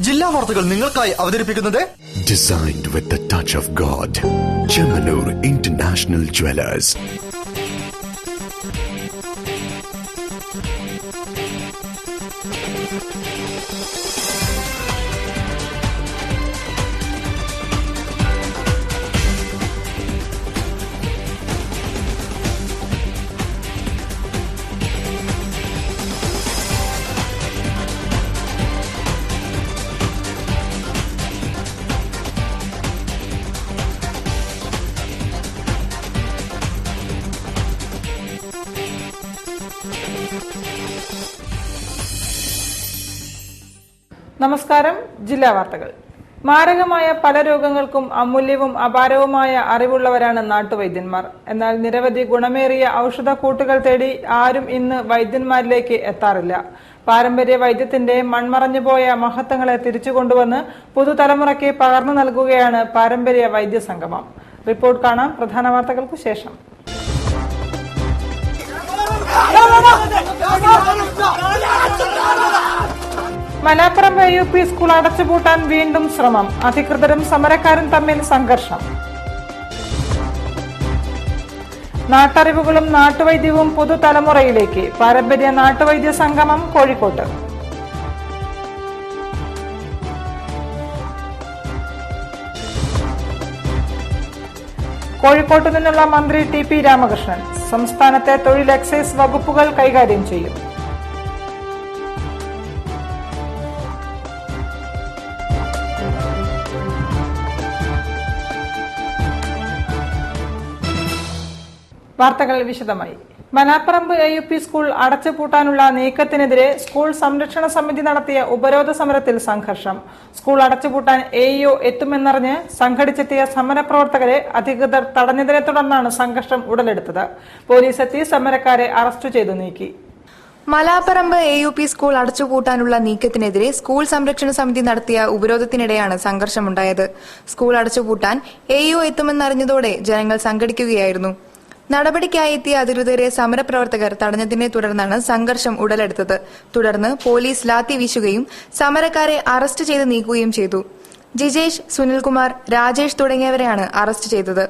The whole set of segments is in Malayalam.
ജില്ലാ വാർത്തകൾ നിങ്ങൾക്കായി അവതരിപ്പിക്കുന്നത് Designed with the touch of God. Chemanur International Jewelers. നമസ്കാരം. ജില്ലാ വാർത്തകൾ. മാരകമായ പല രോഗങ്ങൾക്കും അമൂല്യവും അപാരവുമായ അറിവുള്ളവരാണ് നാട്ടുവൈദ്യന്മാർ. എന്നാൽ നിരവധി ഗുണമേറിയ ഔഷധക്കൂട്ടുകൾ തേടി ആരും ഇന്ന് വൈദ്യന്മാരിലേക്ക് എത്താറില്ല. പാരമ്പര്യ വൈദ്യത്തിന്റെ മൺമറഞ്ഞുപോയ മഹത്വങ്ങളെ തിരിച്ചുകൊണ്ടുവന്ന് പുതുതലമുറയ്ക്ക് പകർന്നു നൽകുകയാണ് പാരമ്പര്യ വൈദ്യ സംഗമം. റിപ്പോർട്ട് കാണാം പ്രധാന വാർത്തകൾക്കു ശേഷം. മലാപ്പുറം AUP സ്കൂൾ അടച്ചുപൂട്ടാൻ വീണ്ടും ശ്രമം. അധികൃതരും സമരക്കാരും തമ്മിൽ സംഘർഷം. നാട്ടറിവുകളും നാട്ടുവൈദ്യവും പുതുതലമുറയിലേക്ക്. പാരമ്പര്യ നാട്ടുവൈദ്യ സംഗമം കോഴിക്കോട്ട്. കോഴിക്കോട്ട് നിന്നുള്ള മന്ത്രി TP രാമകൃഷ്ണൻ സംസ്ഥാനത്തെ തൊഴിൽ എക്സൈസ് വകുപ്പുകൾ കൈകാര്യം ചെയ്യും. വാർത്തകൾ വിശദമായി. മലാപ്പറമ്പ് AUP സ്കൂൾ അടച്ചുപൂട്ടാനുള്ള നീക്കത്തിനെതിരെ സ്കൂൾ സംരക്ഷണ സമിതി നടത്തിയ ഉപരോധ സമരത്തിൽ സംഘർഷം. സ്കൂൾ അടച്ചുപൂട്ടാൻ AEO എത്തുമെന്നറിഞ്ഞ് സംഘടിച്ചെത്തിയ സമരപ്രവർത്തകരെ അധികൃതർ തടഞ്ഞതിനെ തുടർന്നാണ് സംഘർഷം ഉടലെടുത്തത്. പോലീസ് എത്തി സമരക്കാരെ അറസ്റ്റ് ചെയ്തു നീക്കി. മലാപ്പറമ്പ് AUP സ്കൂൾ അടച്ചുപൂട്ടാനുള്ള നീക്കത്തിനെതിരെ സ്കൂൾ സംരക്ഷണ സമിതി നടത്തിയ ഉപരോധത്തിനിടെയാണ് സംഘർഷമുണ്ടായത്. സ്കൂൾ അടച്ചുപൂട്ടാൻ AEO എത്തുമെന്നറിഞ്ഞതോടെ ജനങ്ങൾ സംഘടിക്കുകയായിരുന്നു. നടപടിക്കായി എത്തിയ അധികൃതരെ സമരപ്രവർത്തകർ തടഞ്ഞതിനെ തുടർന്നാണ് സംഘർഷം ഉടലെടുത്തത്. തുടർന്ന് പോലീസ് ലാത്തി വീശുകയും സമരക്കാരെ അറസ്റ്റ് ചെയ്ത് നീക്കുകയും ചെയ്തു. ജിജേഷ്, സുനിൽകുമാർ, രാജേഷ് തുടങ്ങിയവരെയാണ് അറസ്റ്റ് ചെയ്തത്.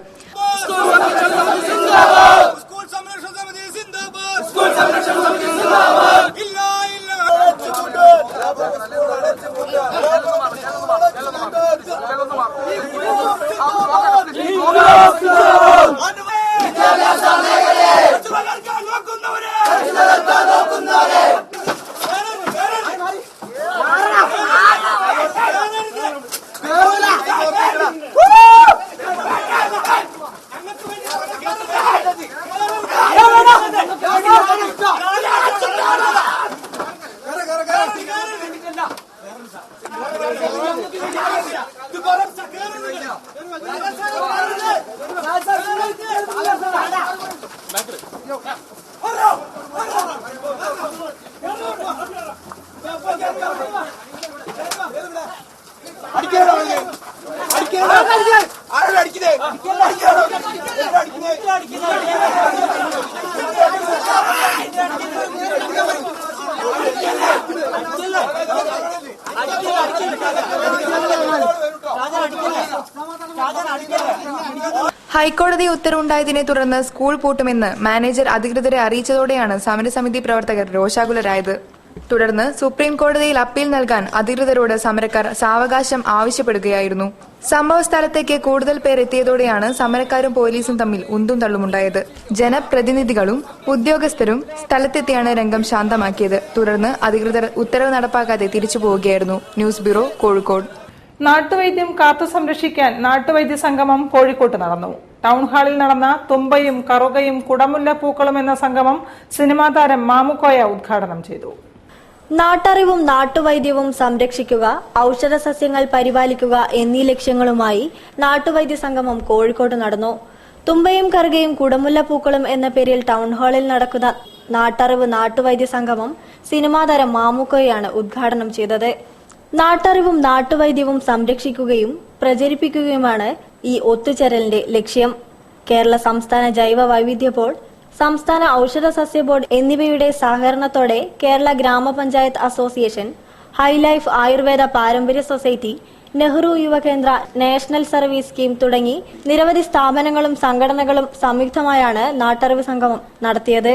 ഹൈക്കോടതി ഉത്തരവുണ്ടായതിനെ തുടർന്ന് സ്കൂൾ പൂട്ടുമെന്ന് മാനേജർ അധികൃതരെ അറിയിച്ചതോടെയാണ് സമരസമിതി പ്രവർത്തകർ രോഷാകുലരായത്. തുടർന്ന് സുപ്രീം കോടതിയിൽ അപ്പീൽ നൽകാൻ അധികൃതരോട് സമരക്കാർ സാവകാശം ആവശ്യപ്പെടുകയായിരുന്നു. സംഭവ സ്ഥലത്തേക്ക് കൂടുതൽ പേർ എത്തിയതോടെയാണ് സമരക്കാരും പോലീസും തമ്മിൽ ഉന്തും തള്ളുമുണ്ടായത്. ജനപ്രതിനിധികളും ഉദ്യോഗസ്ഥരും സ്ഥലത്തെത്തിയാണ് രംഗം ശാന്തമാക്കിയത്. തുടർന്ന് അധികൃതർ ഉത്തരവ് നടപ്പാക്കാതെ തിരിച്ചു പോവുകയായിരുന്നു. News bureau, Kozhikode. നാട്ടുവൈദ്യം കാത്തു സംരക്ഷിക്കാൻ നാട്ടുവൈദ്യ സംഗമം കോഴിക്കോട്ട് നടന്നു. ടൗൺ ഹാളിൽ നടന്ന തുമ്പയും കറുകയും കുടമുല്ല പൂക്കളും എന്ന സംഗമം സിനിമാ താരം മാമുക്കോയ ഉദ്ഘാടനം ചെയ്തു. നാട്ടറിവും നാട്ടുവൈദ്യവും സംരക്ഷിക്കുക, ഔഷധസസ്യങ്ങൾ പരിപാലിക്കുക എന്നീ ലക്ഷ്യങ്ങളുമായി നാട്ടുവൈദ്യ സംഗമം കോഴിക്കോട്ട് നടന്നു. തുമ്പയും കറുകയും കുടമുല്ല പൂക്കളും എന്ന പേരിൽ ടൗൺ ഹാളിൽ നടക്കുന്ന നാട്ടറിവ് നാട്ടുവൈദ്യ സംഗമം സിനിമാ താരം മാമുക്കോയാണ് ഉദ്ഘാടനം ചെയ്തത്. നാട്ടറിവും നാട്ടുവൈദ്യവും സംരക്ഷിക്കുകയും പ്രചരിപ്പിക്കുകയുമാണ് ഈ ഒത്തുചേരലിന്റെ ലക്ഷ്യം. കേരള സംസ്ഥാന ജൈവ വൈവിധ്യ ബോർഡ്, സംസ്ഥാന ഔഷധ സസ്യ ബോർഡ് എന്നിവയുടെ സഹകരണത്തോടെ കേരള ഗ്രാമപഞ്ചായത്ത് അസോസിയേഷൻ, ഹൈലൈഫ് ആയുർവേദ പാരമ്പര്യ സൊസൈറ്റി, നെഹ്റു യുവകേന്ദ്ര, നാഷണൽ സർവീസ് സ്കീം തുടങ്ങി നിരവധി സ്ഥാപനങ്ങളും സംഘടനകളും സംയുക്തമായാണ് നാട്ടറിവ് സംഗമം നടത്തിയത്.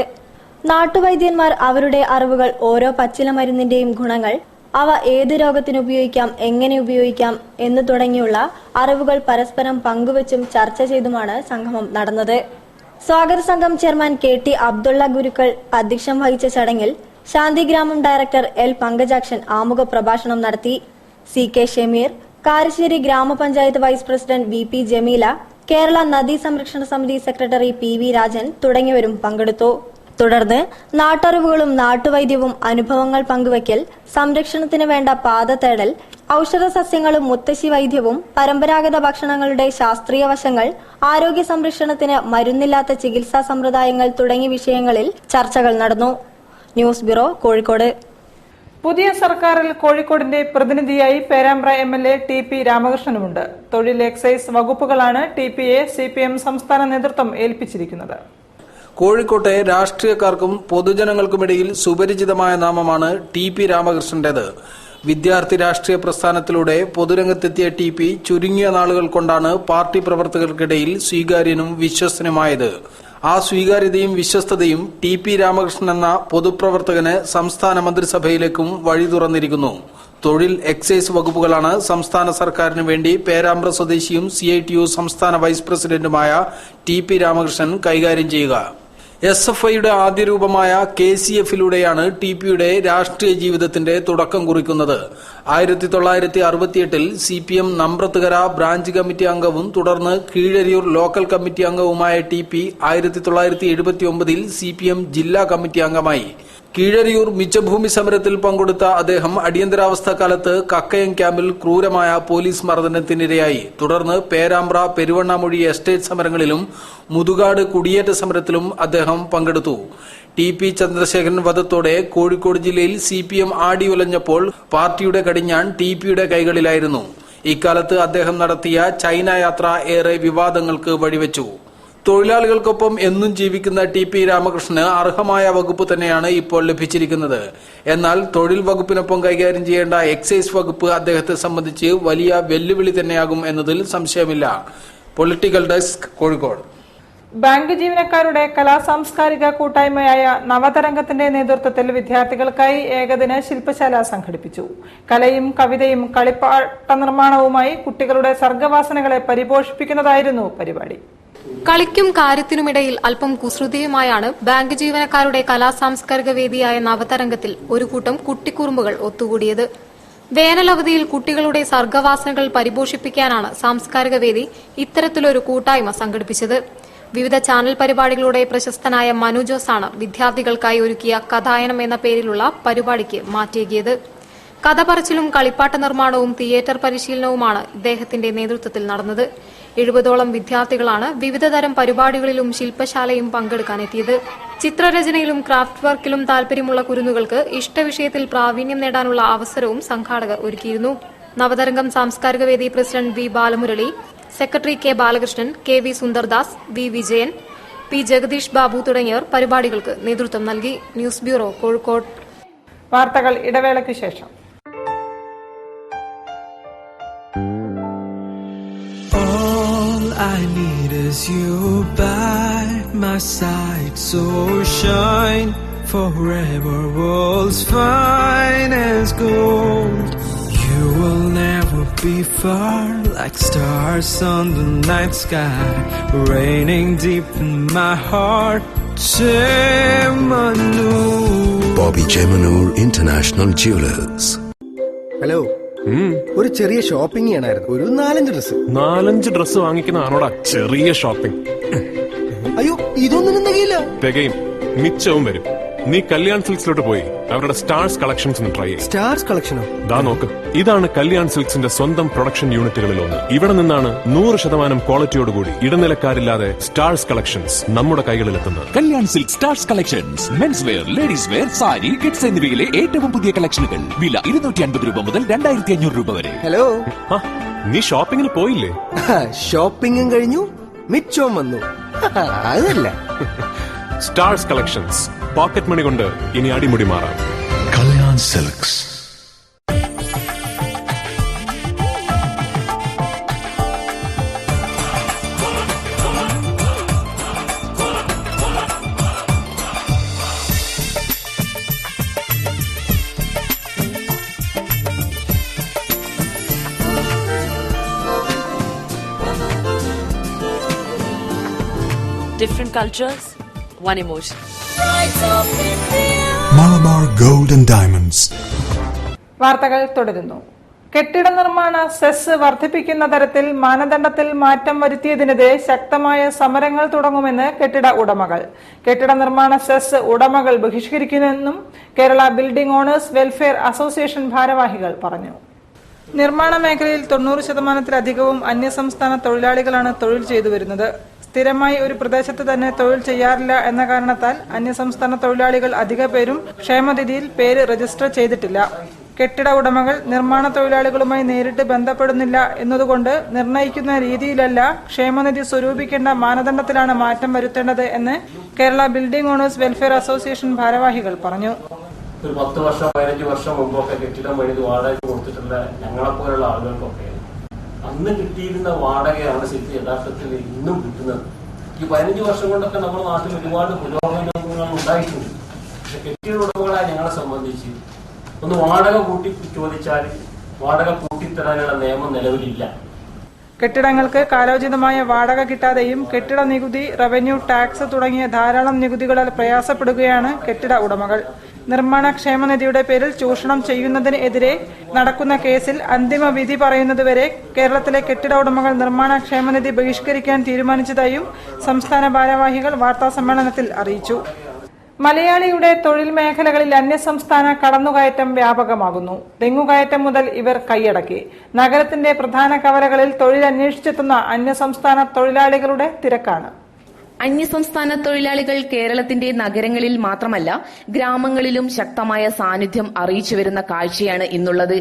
നാട്ടുവൈദ്യന്മാർ അവരുടെ അറിവുകൾ, ഓരോ പച്ചില മരുന്നിന്റെയും ഗുണങ്ങൾ, അവ ഏത് രോഗത്തിന് ഉപയോഗിക്കാം, എങ്ങനെ ഉപയോഗിക്കാം എന്ന് തുടങ്ങിയുള്ള അറിവുകൾ പരസ്പരം പങ്കുവച്ചും ചർച്ച ചെയ്തുമാണ് സംഗമം നടന്നത്. സ്വാഗത സംഘം ചെയർമാൻ KT അബ്ദുള്ള ഗുരുക്കൾ അധ്യക്ഷം വഹിച്ച ചടങ്ങിൽ ശാന്തിഗ്രാമം ഡയറക്ടർ L പങ്കജാക്ഷൻ ആമുഖ പ്രഭാഷണം നടത്തി. CK ഷമീർ, കാരശ്ശേരി ഗ്രാമപഞ്ചായത്ത് vice president VP Jameela, Kerala നദീ സംരക്ഷണ സമിതി സെക്രട്ടറി PV രാജൻ തുടങ്ങിയവരും പങ്കെടുത്തു. തുടർന്ന് നാട്ടറിവുകളും നാട്ടുവൈദ്യവും, അനുഭവങ്ങൾ പങ്കുവയ്ക്കൽ, സംരക്ഷണത്തിന് വേണ്ട പാത തേടൽ, ഔഷധ സസ്യങ്ങളും മുത്തശ്ശി വൈദ്യവും, പരമ്പരാഗത ഭക്ഷണങ്ങളുടെ ശാസ്ത്രീയ വശങ്ങൾ, ആരോഗ്യ സംരക്ഷണത്തിന് മരുന്നില്ലാത്ത ചികിത്സാ സമ്പ്രദായങ്ങൾ തുടങ്ങിയ വിഷയങ്ങളിൽ ചർച്ചകൾ നടന്നു. News bureau, Kozhikode. പുതിയ സർക്കാരിൽ കോഴിക്കോടിന്റെ പ്രതിനിധിയായി പേരാമ്പ്ര MLA TP രാമകൃഷ്ണനുമുണ്ട്. തൊഴിൽ, എക്സൈസ് വകുപ്പുകളാണ് TPയെ CPM സംസ്ഥാന നേതൃത്വം ഏൽപ്പിച്ചിരിക്കുന്നത്. കോഴിക്കോട്ടെ രാഷ്ട്രീയക്കാർക്കും പൊതുജനങ്ങൾക്കുമിടയിൽ സുപരിചിതമായ നാമമാണ് TP രാമകൃഷ്ണന്റേത്. വിദ്യാർത്ഥി രാഷ്ട്രീയ പ്രസ്ഥാനത്തിലൂടെ പൊതുരംഗത്തെത്തിയ TP ചുരുങ്ങിയ നാളുകൾ കൊണ്ടാണ് പാർട്ടി പ്രവർത്തകർക്കിടയിൽ സ്വീകാര്യനും വിശ്വസ്തനുമായത്. ആ സ്വീകാര്യതയും വിശ്വസ്തതയും TP രാമകൃഷ്ണൻ എന്ന പൊതുപ്രവർത്തകന് സംസ്ഥാന മന്ത്രിസഭയിലേക്കും വഴി തുറന്നിരിക്കുന്നു. തൊഴിൽ, എക്സൈസ് വകുപ്പുകളാണ് സംസ്ഥാന സർക്കാരിന് വേണ്ടി പേരാമ്പ്ര സ്വദേശിയും CITU സംസ്ഥാന വൈസ് പ്രസിഡന്റുമായ TP രാമകൃഷ്ണൻ കൈകാര്യം ചെയ്യുക. SFIയുടെ ആദ്യ രൂപമായ KCF-ലൂടെയാണ് TPയുടെ രാഷ്ട്രീയ ജീവിതത്തിന്റെ തുടക്കം കുറിക്കുന്നത്. 1968 CPM നമ്പ്രത്തുകര ബ്രാഞ്ച് കമ്മിറ്റി അംഗവും തുടർന്ന് കീഴരിയൂർ ലോക്കൽ കമ്മിറ്റി അംഗവുമായ TP 1979 CPM ജില്ലാ കമ്മിറ്റി അംഗമായി. കീഴരിയൂർ മിച്ചഭൂമി സമരത്തിൽ പങ്കെടുത്ത അദ്ദേഹം അടിയന്തരാവസ്ഥ കാലത്ത് കക്കയം ക്യാമ്പിൽ ക്രൂരമായ പോലീസ് മർദ്ദനത്തിനിരയായി. തുടർന്ന് പേരാമ്പ്ര, പെരുവണ്ണാമൊഴി എസ്റ്റേറ്റ് സമരങ്ങളിലും മുതുകാട് കുടിയേറ്റ സമരത്തിലും അദ്ദേഹം പങ്കെടുത്തു. TP ചന്ദ്രശേഖരൻ വധത്തോടെ കോഴിക്കോട് ജില്ലയിൽ CPM ആടിയുലഞ്ഞപ്പോൾ പാർട്ടിയുടെ കടിഞ്ഞാൺ TPയുടെ കൈകളിലായിരുന്നു. ഇക്കാലത്ത് അദ്ദേഹം നടത്തിയ ചൈന യാത്ര ഏറെ വിവാദങ്ങൾക്ക് വഴിവെച്ചു. തൊഴിലാളികൾക്കൊപ്പം എന്നും ജീവിക്കുന്ന TP രാമകൃഷ്ണന് അർഹമായ വകുപ്പ് തന്നെയാണ് ഇപ്പോൾ ലഭിച്ചിരിക്കുന്നത്. എന്നാൽ തൊഴിൽ വകുപ്പിനൊപ്പം കൈകാര്യം ചെയ്യേണ്ട എക്സൈസ് വകുപ്പ് അദ്ദേഹത്തെ സംബന്ധിച്ച് വലിയ വെല്ലുവിളി തന്നെയാകും എന്നതിൽ സംശയമില്ല. Political desk, Kozhikode. ബാങ്ക് ജീവനക്കാരുടെ കലാസാംസ്കാരിക കൂട്ടായ്മയായ നവതരംഗത്തിന്റെ നേതൃത്വത്തിൽ വിദ്യാർത്ഥികൾക്കായി ഏകദിന ശില്പശാല സംഘടിപ്പിച്ചു. കലയും കവിതയും കളിപ്പാട്ട നിർമ്മാണവുമായി കുട്ടികളുടെ സർഗവാസനകളെ പരിപോഷിപ്പിക്കുന്നതായിരുന്നു പരിപാടി. കളിക്കും കാര്യത്തിനുമിടയിൽ അല്പം കുസൃതിയുമായാണ് ബാങ്ക് ജീവനക്കാരുടെ കലാസാംസ്കാരിക വേദിയായ നവതരംഗത്തിൽ ഒരു കൂട്ടം കുട്ടിക്കുറുമ്പുകൾ ഒത്തുകൂടിയത്. വേനലവധിയിൽ കുട്ടികളുടെ സർഗവാസനകൾ പരിപോഷിപ്പിക്കാനാണ് സാംസ്കാരിക വേദി ഇത്തരത്തിലൊരു കൂട്ടായ്മ സംഘടിപ്പിച്ചത്. വിവിധ ചാനൽ പരിപാടികളുടെ പ്രശസ്തനായ മനു ജോസാണ് വിദ്യാർത്ഥികൾക്കായി ഒരുക്കിയ കഥായനം എന്ന പേരിലുള്ള പരിപാടിക്ക് മാറ്റേകിയത്. കഥ പറച്ചിലും കളിപ്പാട്ട നിർമ്മാണവും തിയേറ്റർ പരിശീലനവുമാണ് ഇദ്ദേഹത്തിന്റെ നേതൃത്വത്തിൽ നടന്നത്. 70ഓളം വിദ്യാർത്ഥികളാണ് വിവിധതരം പരിപാടികളിലും ശില്പശാലയും പങ്കെടുക്കാനെത്തിയത്. ചിത്രരചനയിലും ക്രാഫ്റ്റ് വർക്കിലും താൽപര്യമുള്ള കുരുന്നുകൾക്ക് ഇഷ്ടവിഷയത്തിൽ പ്രാവീണ്യം നേടാനുള്ള അവസരവും സംഘാടകർ ഒരുക്കിയിരുന്നു. നവതരംഗം സാംസ്കാരിക വേദി president V Balamurali, secretary K Balakrishnan, KV Sundardas, V Vijayan, P Jagadish Babu തുടങ്ങിയവർ പരിപാടികൾക്ക് നേതൃത്വം നൽകി. News bureau, Kozhikode. വാർത്തകൾ ഇടവേളയ്ക്ക് ശേഷം. I need is you by my side, so shine forever, world's finest gold. You will never be far, like stars on the night sky, raining deep in my heart. Chemanur. Bobby Chemanur International Jewelers. Hello, ഒരു ചെറിയ ഷോപ്പിംഗ് ചെയ്യണമായിരുന്നു. ഒരു 4-5 ഡ്രസ് വാങ്ങിക്കുന്നതാണോടാ ചെറിയ ഷോപ്പിംഗ്? അയ്യോ, ഇതൊന്നും തികയില്ല. തികയും, മിച്ചവും വരും. നീ കല്യാൺ സിൽക്സിലോട്ട് പോയി അവരുടെ സ്റ്റാർസ് കളക്ഷൻസ് ഒന്ന് ട്രൈ ചെയ്യും. സ്റ്റാർസ് കളക്ഷനോ? ദാ നോക്ക്, ഇതാണ് കല്യാൺ സിൽക്സിന്റെ സ്വന്തം പ്രൊഡക്ഷൻ യൂണിറ്റുകളിൽ ഒന്ന്. ഇവിടെ നിന്നാണ് 100% ക്വാളിറ്റിയോടുകൂടി ഇടനിലക്കാരില്ലാതെ സ്റ്റാർസ് കളക്ഷൻസ് നമ്മുടെ കൈകളിലെത്തുന്നത്. Kalyan silk stars collections, men's wear, ladies wear, sari, kids എന്നിവയിലെ ഏറ്റവും പുതിയ കളക്ഷനുകൾ. വില 250 രൂപ മുതൽ 2500 രൂപ വരെ. ഹലോ, നീ ഷോപ്പിംഗിന് പോയില്ലേ? ഷോപ്പിംഗും കഴിഞ്ഞു, മിച്ചവും വന്നു. അതല്ല, സ്റ്റാർസ് കളക്ഷൻസ്, പോക്കറ്റ് മണി കൊണ്ട് ഇനി അടിമുടി മാറാം. Kalyan Silks. different cultures, one emotion. Malabar Gold and Diamonds. വാർത്തകൾ തുടരുന്നു. കെട്ടിട നിർമ്മാണ സെസ് വർദ്ധിപ്പിക്കുന്ന തരത്തിൽ മാനദണ്ഡത്തിൽ മാറ്റം വരുത്തിയതിനെതിരെ ശക്തമായ സമരങ്ങൾ തുടങ്ങുമെന്ന് കെട്ടിട ഉടമകൾ. കെട്ടിട നിർമ്മാണ സെസ് ഉടമകൾ ബഹിഷ്കരിക്കുമെന്നും Kerala building owners welfare association ഭാരവാഹികൾ പറഞ്ഞു. നിർമ്മാണ മേഖലയിൽ 90%-ലധികവും അന്യസംസ്ഥാന തൊഴിലാളികളാണ് തൊഴിൽ ചെയ്തു വരുന്നത്. സ്ഥിരമായി ഒരു പ്രദേശത്ത് തന്നെ തൊഴിൽ ചെയ്യാറില്ല എന്ന കാരണത്താൽ അന്യസംസ്ഥാന തൊഴിലാളികൾ അധിക പേരും ക്ഷേമനിധിയിൽ പേര് രജിസ്റ്റർ ചെയ്തിട്ടില്ല. കെട്ടിട ഉടമകൾ നിർമ്മാണ തൊഴിലാളികളുമായി നേരിട്ട് ബന്ധപ്പെടുന്നില്ല എന്നതുകൊണ്ട് നിർണയിക്കുന്ന രീതിയിലല്ല ക്ഷേമനിധി സ്വരൂപിക്കേണ്ട മാനദണ്ഡത്തിലാണ് മാറ്റം വരുത്തേണ്ടത് എന്ന് Kerala building owners welfare association ഭാരവാഹികൾ പറഞ്ഞു. ഒരു 10 വർഷം 15 വർഷം മുമ്പൊക്കെ കെട്ടിടം പണിത് വാടക കൊടുത്തിട്ടുള്ള ഞങ്ങളെപ്പോലുള്ള ആളുകൾക്കൊക്കെ അന്ന് കിട്ടിയിരുന്ന വാടകയാണ് ശരിക്കും യഥാർത്ഥത്തിൽ ഇന്നും കിട്ടുന്നത്. ഈ 15 വർഷം കൊണ്ടൊക്കെ നമ്മുടെ നാട്ടിൽ ഒരുപാട് പുരോഗമനങ്ങൾ ഉണ്ടായിട്ടുണ്ട്. പക്ഷെ കെട്ടിട ഉടമകളായ ഞങ്ങളെ സംബന്ധിച്ച് ഒന്ന് വാടക കൂട്ടി ചോദിച്ചാൽ വാടക കൂട്ടിത്തരാനുള്ള നിയമം നിലവിലില്ല. കെട്ടിടങ്ങൾക്ക് കാലോചിതമായ വാടക കിട്ടാതെയും കെട്ടിട നികുതി, റവന്യൂ ടാക്സ് തുടങ്ങിയ ധാരാളം നികുതികളാൽ പ്രയാസപ്പെടുകയാണ് കെട്ടിട ഉടമകൾ. നിർമ്മാണ ക്ഷേമനിധിയുടെ പേരിൽ ചൂഷണം ചെയ്യുന്നതിനെതിരെ നടക്കുന്ന കേസിൽ അന്തിമ വിധി പറയുന്നതുവരെ കേരളത്തിലെ കെട്ടിട ഉടമകൾ നിർമ്മാണ ക്ഷേമനിധി ബഹിഷ്കരിക്കാൻ തീരുമാനിച്ചതായും സംസ്ഥാന ഭാരവാഹികൾ വാർത്താസമ്മേളനത്തിൽ അറിയിച്ചു. മലയാളിയുടെ തൊഴിൽ മേഖലകളിൽ അന്യസംസ്ഥാന കടന്നുകയറ്റം വ്യാപകമാകുന്നു. തെങ്ങുകയറ്റം മുതൽ ഇവർ കൈയടക്കി. നഗരത്തിന്റെ പ്രധാന കവലകളിൽ തൊഴിൽ അന്വേഷിച്ചെത്തുന്ന അന്യസംസ്ഥാന തൊഴിലാളികളുടെ തിരക്കാണ്. അന്യസംസ്ഥാന തൊഴിലാളികൾ കേരളത്തിന്റെ നഗരങ്ങളിൽ മാത്രമല്ല ഗ്രാമങ്ങളിലും ശക്തമായ സാന്നിധ്യം അറിയിച്ചു വരുന്ന കാഴ്ചയാണ് ഇന്നുള്ളത്.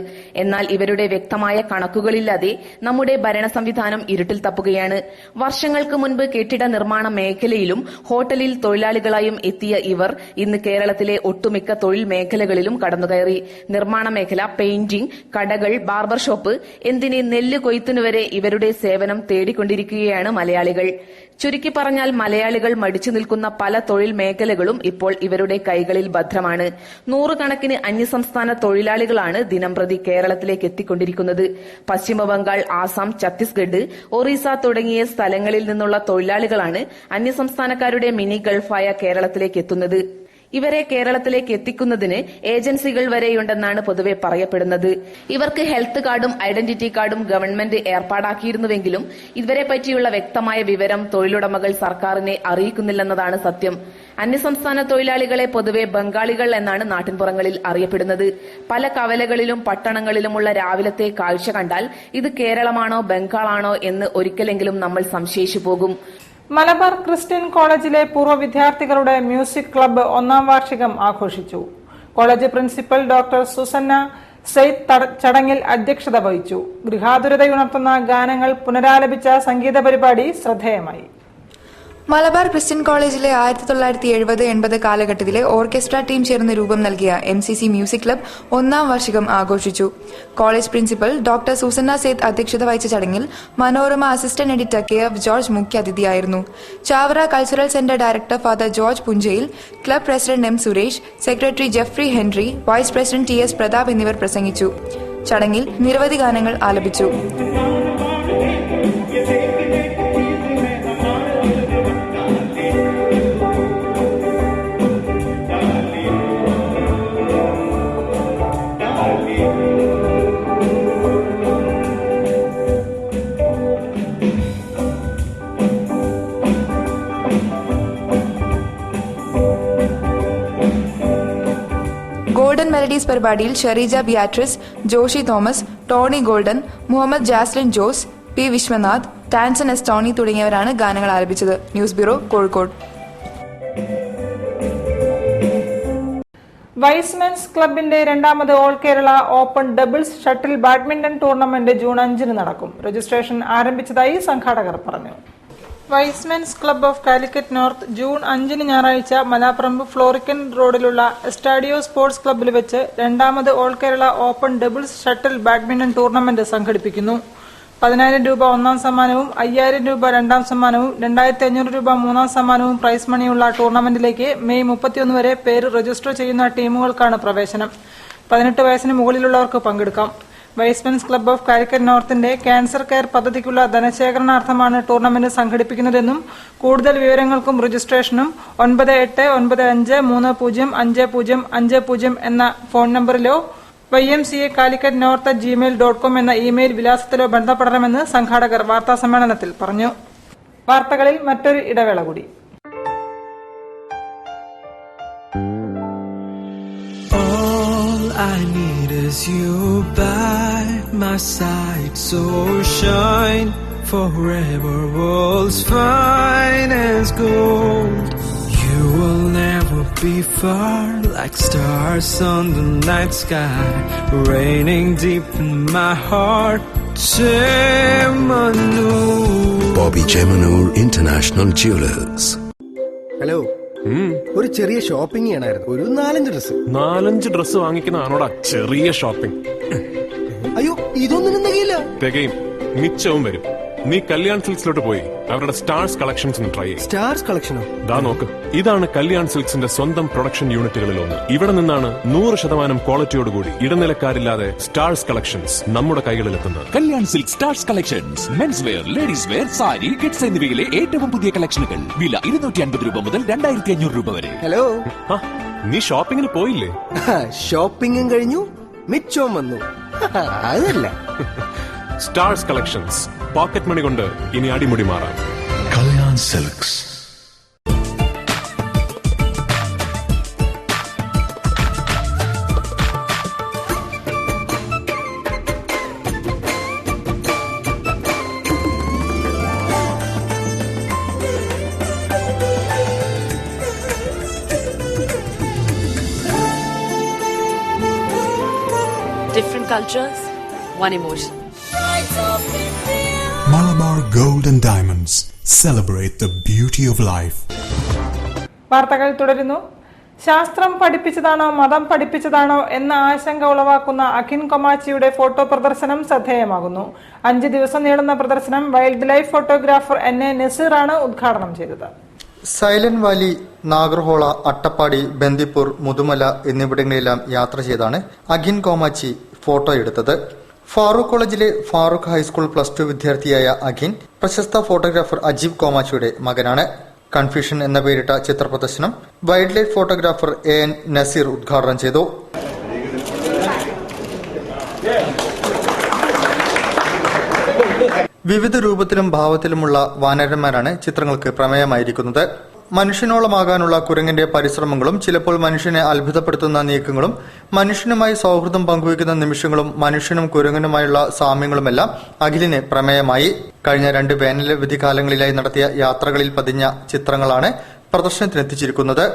എന്നാൽ ഇവരുടെ വ്യക്തമായ കണക്കുകളില്ലാതെ നമ്മുടെ ഭരണ സംവിധാനം ഇരുട്ടിൽ തപ്പുകയാണ്. വർഷങ്ങൾക്ക് മുൻപ് കെട്ടിട നിർമ്മാണ മേഖലയിലും ഹോട്ടലിൽ തൊഴിലാളികളായും എത്തിയ ഇവർ ഇന്ന് കേരളത്തിലെ ഒട്ടുമിക്ക തൊഴിൽ മേഖലകളിലും കടന്നുകയറി. നിർമ്മാണ മേഖല, പെയിന്റിംഗ്, കടകൾ, ബാർബർ ഷോപ്പ്, എന്തിന് നെല്ല് കൊയ്ത്തിനുവരെ ഇവരുടെ സേവനം തേടിക്കൊണ്ടിരിക്കുകയാണ് മലയാളികൾ. ചുരുക്കി പറഞ്ഞാൽ മലയാളികൾ മടിച്ചു നിൽക്കുന്ന പല തൊഴിൽ മേഖലകളും ഇപ്പോൾ ഇവരുടെ കൈകളിൽ ഭദ്രമാണ്. 100 കണക്കിന് അന്യസംസ്ഥാന തൊഴിലാളികളാണ് ദിനംപ്രതി കേരളത്തിലേക്ക് എത്തിക്കൊണ്ടിരിക്കുന്നത്. പശ്ചിമബംഗാൾ, ആസാം, ഛത്തീസ്ഗഡ്, ഒറീസ തുടങ്ങിയ സ്ഥലങ്ങളിൽ നിന്നുള്ള തൊഴിലാളികളാണ് അന്യസംസ്ഥാനക്കാരുടെ മിനി ഗൾഫായ കേരളത്തിലേക്ക് എത്തുന്നത്. ഇവരെ കേരളത്തിലേക്ക് എത്തിക്കുന്നതിന് ഏജൻസികൾ വരെയുണ്ടെന്നാണ് പൊതുവെ പറയപ്പെടുന്നത്. ഇവർക്ക് ഹെൽത്ത് കാർഡും ഐഡന്റിറ്റി കാർഡും ഗവൺമെന്റ് ഏർപ്പാടാക്കിയിരുന്നുവെങ്കിലും ഇവരെ പറ്റിയുള്ള വ്യക്തമായ വിവരം തൊഴിലുടമകൾ സർക്കാരിനെ അറിയിക്കുന്നില്ലെന്നതാണ് സത്യം. അന്യസംസ്ഥാന തൊഴിലാളികളെ പൊതുവെ ബംഗാളികൾ എന്നാണ് നാട്ടിൻപുറങ്ങളിൽ അറിയപ്പെടുന്നത്. പല കവലകളിലും പട്ടണങ്ങളിലുമുള്ള രാവിലത്തെ കാഴ്ച കണ്ടാൽ ഇത് കേരളമാണോ ബംഗാളാണോ എന്ന് ഒരിക്കലെങ്കിലും നമ്മൾ സംശയിച്ചു പോകും. മലബാർ ക്രിസ്ത്യൻ കോളേജിലെ പൂർവ്വ വിദ്യാർത്ഥികളുടെ മ്യൂസിക് ക്ലബ്ബ് 1ാം വാർഷികം ആഘോഷിച്ചു. കോളേജ് പ്രിൻസിപ്പൽ ഡോക്ടർ സുസന്ന സെയ്ദ് ചടങ്ങിൽ അധ്യക്ഷത വഹിച്ചു. ഗൃഹാതുരതയുണർത്തുന്ന ഗാനങ്ങൾ പുനരാലപിച്ച സംഗീത പരിപാടി ശ്രദ്ധേയമായി. മലബാർ ക്രിസ്ത്യൻ കോളേജിലെ 1970-80 കാലഘട്ടത്തിലെ ഓർക്കസ്ട്ര ടീം ചേർന്ന് രൂപം നൽകിയ MCC മ്യൂസിക് ക്ലബ്ബ് 1ാം വാർഷികം ആഘോഷിച്ചു. College principal doctor Susanna Syed അധ്യക്ഷത വഹിച്ച ചടങ്ങിൽ Manorama assistant editor KF George മുഖ്യാതിഥിയായിരുന്നു. Chavara cultural centre director father George Punchayil, club president M Suresh, secretary Jeffrey Henry, vice president TS Prathap എന്നിവർ പ്രസംഗിച്ചു. ചടങ്ങിൽ നിരവധി ഗാനങ്ങൾ ആലപിച്ചു. ഗോൾഡൻ മെലഡീസ് പരിപാടിയിൽ Shereeja Beatrice, Joshi Thomas, Tony Golden, Muhammad Jaslin Jose, P Viswanath, Tanson S Tony തുടങ്ങിയവരാണ് ഗാനങ്ങൾ ആലപിച്ചത്. News bureau, Kozhikode. വൈസ്മെൻസ് ക്ലബിന്റെ 2ാമത് all Kerala open doubles shuttle badminton tournament June 5 നടക്കും. രജിസ്ട്രേഷൻ ആരംഭിച്ചതായി സംഘാടകർ പറഞ്ഞു. Y's Men's club of Calicut north June 5 ഞായറാഴ്ച മലാപ്പറമ്പ് ഫ്ലോറിക്കൻ റോഡിലുള്ള എസ്റ്റാഡിയോ സ്പോർട്സ് ക്ലബ്ബിൽ വെച്ച് 2ാമത് all Kerala open doubles shuttle badminton tournament സംഘടിപ്പിക്കുന്നു. 10,000 രൂപ 1ാം സമ്മാനവും 5,000 രൂപ 2ാം സമ്മാനവും 2,500 രൂപ 3ാം സമ്മാനവും പ്രൈസ് മണിയുള്ള ടൂർണമെന്റിലേക്ക് മെയ് 31 വരെ പേര് രജിസ്റ്റർ ചെയ്യുന്ന ടീമുകൾക്കാണ് പ്രവേശനം. 18 വയസ്സിന് മുകളിലുള്ളവർക്ക് പങ്കെടുക്കാം. വൈസ്മെൻസ് ക്ലബ്ബ് ഓഫ് കാലിക്കറ്റ് നോർത്തിന്റെ ക്യാൻസർ കെയർ പദ്ധതിക്കുള്ള ധനശേഖരണാർത്ഥമാണ് ടൂർണമെന്റ് സംഘടിപ്പിക്കുന്നതെന്നും കൂടുതൽ വിവരങ്ങൾക്കും രജിസ്ട്രേഷനും 9895305050 എന്ന ഫോൺ നമ്പറിലോ ymcacalicut@gmail.com എന്ന ഇമെയിൽ വിലാസത്തിലോ ബന്ധപ്പെടണമെന്ന് സംഘാടകർ വാർത്താസമ്മേളനത്തിൽ പറഞ്ഞു. വാർത്തകളിൽ മറ്റൊരു ഇടവേള കൂടി. All I need is you by my side, so shine forever, world's finest gold. You will never be far, like stars on the night sky, raining deep in my heart. Chemanur. Bobby Chemanur International Jewelers. Hello, ഒരു ചെറിയ ഷോപ്പിംഗ് ചെയ്യണമായിരുന്നു. ഒരു 4-5 ഡ്രസ് വാങ്ങിക്കുന്നതാണോടാ ചെറിയ ഷോപ്പിംഗ്? അയ്യോ, ഇതൊന്നും തികയില്ല. തികയും, മിച്ചവും വരും. നീ കല്യാൺ സിൽക്സിലോട്ട് പോയി അവരുടെ സ്റ്റാർസ് കളക്ഷൻസ് ഒന്ന് ട്രൈ ചെയ്യും. സ്റ്റാർസ് കളക്ഷനോ? ദാ നോക്ക്, ഇതാണ് കല്യാൺ സിൽക്സിന്റെ സ്വന്തം പ്രൊഡക്ഷൻ യൂണിറ്റുകളിൽ ഒന്ന്. ഇവിടെ നിന്നാണ് 100% ക്വാളിറ്റിയോടുകൂടി ഇടനിലക്കാരില്ലാതെ സ്റ്റാർസ് കളക്ഷൻസ് നമ്മുടെ കൈകളിലെത്തുന്നത്. Kalyan silk stars collections men's wear, ladies wear, sari, kids എന്നിവയിലെ ഏറ്റവും പുതിയ കളക്ഷനുകൾ. വില 250 രൂപ മുതൽ 2500 രൂപ വരെ. ഹലോ, നീ ഷോപ്പിങ്ങിന് പോയില്ലേ? ഷോപ്പിംഗും കഴിഞ്ഞു, മിച്ചവും വന്നു. അതല്ല സ്റ്റാർസ് കളക്ഷൻസ്, പോക്കറ്റ് മണി കൊണ്ട് ഇനി അടിമുടി മാറാം. Kalyan Silks. Different cultures, one emotion. Malabar Gold and Diamonds. Celebrate the beauty of life. വാർത്തകൾ തുടരുന്നു. ശാസ്ത്രം പഠിപ്പിച്ചതാണോ മതം പഠിപ്പിച്ചതാണോ എന്ന ആശങ്ക ഉളവാക്കുന്ന അഖിൻ കൊമാച്ചിയുടെ ഫോട്ടോ പ്രദർശനം ശ്രദ്ധേയമാകുന്നു. 5 ദിവസം നീളുന്ന പ്രദർശനം വൈൽഡ് ലൈഫ് ഫോട്ടോഗ്രാഫർ NA നസീറാണ് ഉദ്ഘാടനം ചെയ്തത്. സൈലന്റ് വാലി, നാഗർഹോള, അട്ടപ്പാടി, ബന്ദിപ്പൂർ, മുതുമല എന്നിവിടങ്ങളിലെല്ലാം യാത്ര ചെയ്താണ് അഖിൻ കോമാച്ചി ഫോട്ടോ എടുത്തത്. ഫാറൂഖ് കോളേജിലെ ഫാറൂഖ് ഹൈസ്കൂൾ +2 വിദ്യാർത്ഥിയായ അഖിൻ പ്രശസ്ത ഫോട്ടോഗ്രാഫർ അജീബ് കോമാച്ചിയുടെ മകനാണ്. കൺഫ്യൂഷൻ എന്ന പേരിട്ട ചിത്ര പ്രദർശനം wildlife photographer AN Naseer ഉദ്ഘാടനം ചെയ്തു. വിവിധ രൂപത്തിലും ഭാവത്തിലുമുള്ള വാനരന്മാരാണ് ചിത്രങ്ങൾക്ക് പ്രമേയമായിരിക്കുന്നത്. മനുഷ്യനോളമാകാനുള്ള കുരങ്ങിന്റെ പരിശ്രമങ്ങളും ചിലപ്പോൾ മനുഷ്യനെ അത്ഭുതപ്പെടുത്തുന്ന നീക്കങ്ങളും മനുഷ്യനുമായി സൗഹൃദം പങ്കുവയ്ക്കുന്ന നിമിഷങ്ങളും മനുഷ്യനും കുരങ്ങനുമായുള്ള സാമ്യങ്ങളുമെല്ലാം അഖിലിന് പ്രമേയമായി. കഴിഞ്ഞ 2 വേനലവധികാലങ്ങളിലായി നടത്തിയ യാത്രകളിൽ പതിഞ്ഞ ചിത്രങ്ങളാണ് പ്രദർശനത്തിനെത്തിച്ചിരിക്കുന്നത്.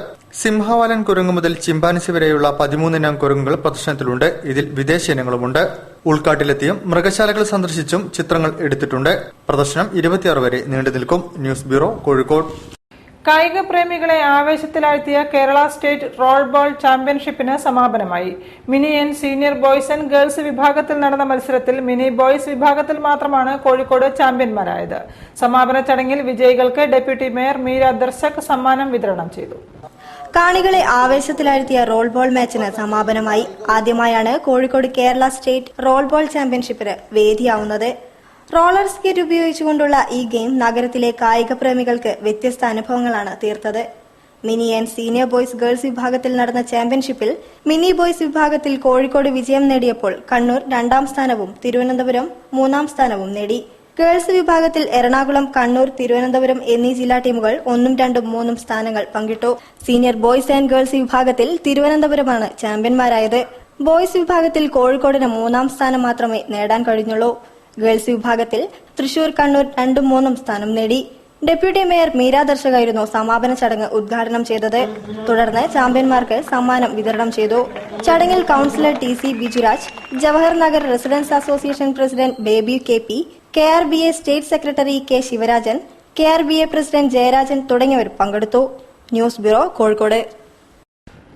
സിംഹവാലൻ കുരങ്ങ് മുതൽ ചിമ്പാൻസി വരെയുള്ള 13 ഇനം കുരങ്ങുകൾ പ്രദർശനത്തിലുണ്ട്. ഇതിൽ വിദേശ ഇനങ്ങളുമുണ്ട്. ഉൾക്കാട്ടിലെത്തിയും മൃഗശാലകൾ സന്ദർശിച്ചും ചിത്രങ്ങൾ എടുത്തിട്ടുണ്ട്. പ്രദർശനം 26 വരെ നീണ്ടു നിൽക്കും. News bureau, Kozhikode. കായിക പ്രേമികളെ ആവേശത്തിലാഴ്ത്തിയ കേരള സ്റ്റേറ്റ് റോൾ ബോൾ ചാമ്പ്യൻഷിപ്പിന് സമാപനമായി. Mini and senior boys and girls വിഭാഗത്തിൽ നടന്ന മത്സരത്തിൽ മിനി ബോയ്സ് വിഭാഗത്തിൽ മാത്രമാണ് കോഴിക്കോട് ചാമ്പ്യന്മാരായത്. സമാപന ചടങ്ങിൽ വിജയികൾക്ക് ഡെപ്യൂട്ടി മേയർ മീര ദർശക് സമ്മാനം വിതരണം ചെയ്തു. കാണികളെ ആവേശത്തിലാഴ്ത്തിയ റോൾ ബോൾ മാച്ചിന് സമാപനമായി. ആദ്യമായാണ് Kozhikode Kerala state roll ball ചാമ്പ്യൻഷിപ്പിന് വേദിയാവുന്നത്. റോളർ സ്കേറ്റ് ഉപയോഗിച്ചുകൊണ്ടുള്ള ഈ ഗെയിം നഗരത്തിലെ കായിക പ്രേമികൾക്ക് വ്യത്യസ്ത അനുഭവങ്ങളാണ് തീർത്തത്. Mini and senior boys girls വിഭാഗത്തിൽ നടന്ന ചാമ്പ്യൻഷിപ്പിൽ മിനി ബോയ്സ് വിഭാഗത്തിൽ കോഴിക്കോട് വിജയം നേടിയപ്പോൾ കണ്ണൂർ 2ാം സ്ഥാനവും തിരുവനന്തപുരം 3ാം സ്ഥാനവും നേടി. ഗേൾസ് വിഭാഗത്തിൽ എറണാകുളം, കണ്ണൂർ, തിരുവനന്തപുരം എന്നീ ജില്ലാ ടീമുകൾ 1ഉം 2ഉം 3ഉം സ്ഥാനങ്ങൾ പങ്കിട്ടു. സീനിയർ ബോയ്സ് ആൻഡ് ഗേൾസ് വിഭാഗത്തിൽ തിരുവനന്തപുരമാണ് ചാമ്പ്യന്മാരായത്. ബോയ്സ് വിഭാഗത്തിൽ കോഴിക്കോടിന് 3ാം സ്ഥാനം മാത്രമേ നേടാൻ കഴിഞ്ഞുള്ളൂ. ഗേൾസ് വിഭാഗത്തിൽ തൃശൂർ, കണ്ണൂർ 2ഉം 3ഉം സ്ഥാനം നേടി. ഡെപ്യൂട്ടി മേയർ മീര ദർശകായിരുന്നു സമാപന ചടങ്ങ് ഉദ്ഘാടനം ചെയ്തത്. തുടർന്ന് ചാമ്പ്യന്മാർക്ക് സമ്മാനം വിതരണം ചെയ്തു. ചടങ്ങിൽ councillor TC Bijuraj, Jawahar Nagar residents association president Baby KP, KRBA state secretary K Sivarajan, KRBA president Jayarajan തുടങ്ങിയവർ പങ്കെടുത്തു. News bureau, Kozhikode.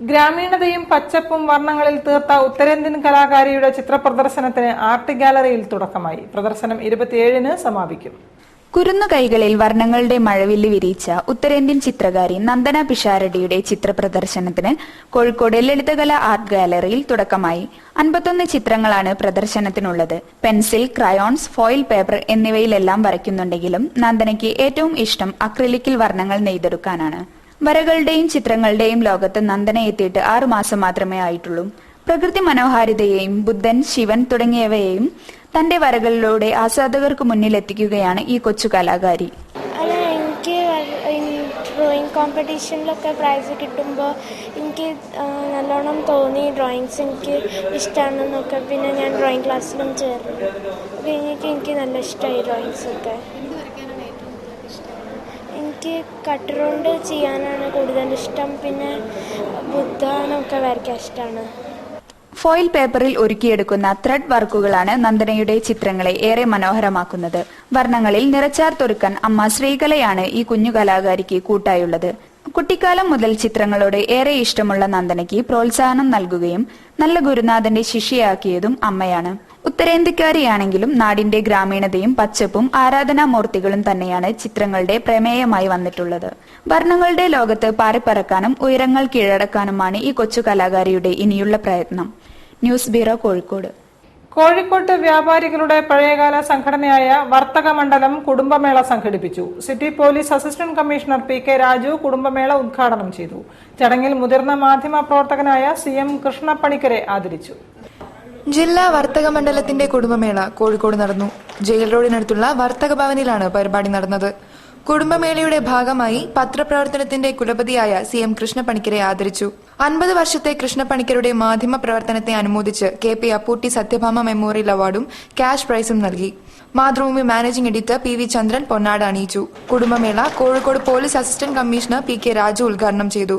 ഗ്രാമീണതയും പച്ചപ്പും വർണ്ണങ്ങളിൽ തീർത്ത ഉത്തരേന്ത്യൻ കലാകാരിയുടെ ചിത്രപ്രദർശനത്തിന് ആർട്ട് ഗാലറിയിൽ തുടക്കമായി. പ്രദർശനം 27-ന് സമാപിക്കും. കുരുന്നു കൈകളിൽ വർണ്ണങ്ങളുടെ മഴവില്ല് വിരിയിച്ച ഉത്തരേന്ത്യൻ ചിത്രകാരി നന്ദന പിഷാരടിയുടെ ചിത്രപ്രദർശനത്തിന് കോഴിക്കോട് ലളിതകല ആർട്ട് ഗാലറിയിൽ തുടക്കമായി. 51 ചിത്രങ്ങളാണ് പ്രദർശനത്തിനുള്ളത്. പെൻസിൽ, ക്രയോൺസ്, ഫോയിൽ പേപ്പർ എന്നിവയിലെല്ലാം വരയ്ക്കുന്നുണ്ടെങ്കിലും നന്ദനയ്ക്ക് ഏറ്റവും ഇഷ്ടം അക്രിലിക്കിൽ വർണ്ണങ്ങൾ നെയ്തെടുക്കാനാണ്. വരകളുടെയും ചിത്രങ്ങളുടെയും ലോകത്ത് നന്ദന എത്തിയിട്ട് 6 മാസം മാത്രമേ ആയിട്ടുള്ളൂ. പ്രകൃതി മനോഹാരിതയെയും ബുദ്ധൻ, ശിവൻ തുടങ്ങിയവയെയും തന്റെ വരകളിലൂടെ ആസ്വാദകർക്ക് മുന്നിലെത്തിക്കുകയാണ് ഈ കൊച്ചു കലാകാരി. എനിക്ക് ഡ്രോയിങ് കോമ്പറ്റീഷനിലൊക്കെ പ്രൈസ് കിട്ടുമ്പോൾ എനിക്ക് നല്ലോണം തോന്നി ഡ്രോയിങ്സ് എനിക്ക് ഇഷ്ടമാണെന്നൊക്കെ. പിന്നെ ഞാൻ ഡ്രോയിങ് ക്ലാസ്സിലും ചേർന്നു. എനിക്ക് നല്ല ഇഷ്ടമായി ഡ്രോയിങ്സൊക്കെ. എനിക്ക് കട്ടറുകൊണ്ട് ചെയ്യാനാണ് കൂടുതൽ ഇഷ്ടം. പിന്നെ ബുദ്ധനൊക്കെ വരയ്ക്കാൻ ഇഷ്ടമാണ്. ഫോയിൽ പേപ്പറിൽ ഒരുക്കിയെടുക്കുന്ന ത്രെഡ് വർക്കുകളാണ് നന്ദനയുടെ ചിത്രങ്ങളെ ഏറെ മനോഹരമാക്കുന്നത്. വർണ്ണങ്ങളിൽ നിറച്ചാർത്തൊരുക്കാൻ അമ്മ ശ്രീകലയാണ് ഈ കുഞ്ഞു കലാകാരിക്ക് കൂട്ടായുള്ളത്. കുട്ടിക്കാലം മുതൽ ചിത്രങ്ങളോട് ഏറെ ഇഷ്ടമുള്ള നന്ദനയ്ക്ക് പ്രോത്സാഹനം നൽകുകയും നല്ല ഗുരുനാഥന്റെ ശിഷ്യയാക്കിയതും അമ്മയാണ്. ഉത്തരേന്ത്യക്കാരിയാണെങ്കിലും നാടിന്റെ ഗ്രാമീണതയും പച്ചപ്പും ആരാധനാമൂർത്തികളും തന്നെയാണ് ചിത്രങ്ങളുടെ പ്രമേയമായി വന്നിട്ടുള്ളത്. വർണ്ണങ്ങളുടെ ലോകത്ത് പാറിപ്പറക്കാനും ഉയരങ്ങൾ കീഴടക്കാനുമാണ് ഈ കൊച്ചു കലാകാരിയുടെ ഇനിയുള്ള പ്രയത്നം. News bureau, Kozhikode. കോഴിക്കോട്ട് വ്യാപാരികളുടെ പഴയകാല സംഘടനയായ വർത്തക മണ്ഡലം കുടുംബമേള സംഘടിപ്പിച്ചു. City police assistant commissioner PK Raju കുടുംബമേള ഉദ്ഘാടനം ചെയ്തു. ചടങ്ങിൽ മുതിർന്ന മാധ്യമ പ്രവർത്തകനായ CM കൃഷ്ണപ്പണിക്കരെ ആദരിച്ചു. ജില്ലാ വർത്തക മണ്ഡലത്തിന്റെ കുടുംബമേള കോഴിക്കോട് നടന്നു. ജയിൽ റോഡിനടുത്തുള്ള വർത്തക ഭവനിലാണ് പരിപാടി നടന്നത്. കുടുംബമേളയുടെ ഭാഗമായി പത്രപ്രവർത്തനത്തിന്റെ കുലപതിയായ CM കൃഷ്ണപ്പണിക്കരെ ആദരിച്ചു. 50 വർഷത്തെ കൃഷ്ണപ്പണിക്കരുടെ മാധ്യമ പ്രവർത്തനത്തെ അനുമോദിച്ച് KP അപ്പൂട്ടി സത്യഭാമ മെമ്മോറിയൽ അവാർഡും ക്യാഷ് പ്രൈസും നൽകി. Mathrubhumi managing editor PV Chandran പൊന്നാട അണിയിച്ചു. കുടുംബമേള Kozhikode police assistant commissioner PK Raju ഉദ്ഘാടനം ചെയ്തു.